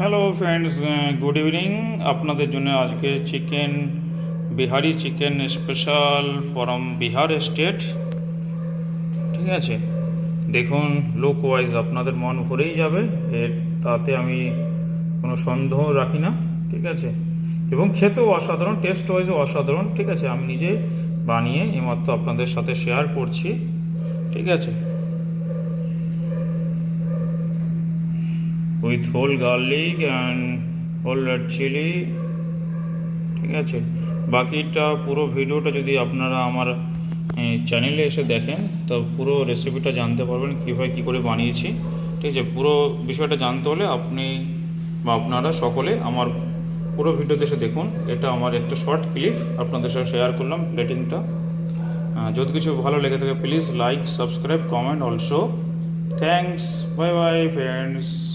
Hello friends, good evening. আপনাদের জন্য আজকে Bihari chicken special from Bihar state. ঠিক আছে, দেখুন লুক ওয়াইজ আপনাদের মন ভরেই যাবে, তাতে আমি কোনো সন্দেহ রাখি না। ঠিক আছে, এবং খেতেও অসাধারণ, টেস্ট ওয়াইজও অসাধারণ। ঠিক আছে, আমি নিজে বানিয়ে এইমাত্র আপনাদের সাথে শেয়ার করছি। ঠিক আছে, with whole garlic and whole red chilli. ঠিক আছে, বাকিটা পুরো ভিডিওটা যদি আপনারা আমার চ্যানেলে এসে দেখেন তো পুরো রেসিপিটা জানতে পারবেন কীভাবে কী করে বানিয়েছি। ঠিক আছে, পুরো বিষয়টা জানতে হলে আপনি বা আপনারা সকলে আমার পুরো ভিডিওতে এসে দেখুন। এটা আমার একটা শর্ট ক্লিপ আপনাদের সাথে শেয়ার করলাম প্লেটিংটা। যদি কিছু ভালো লেগে থাকে please like, subscribe, comment also. Thanks, bye bye friends.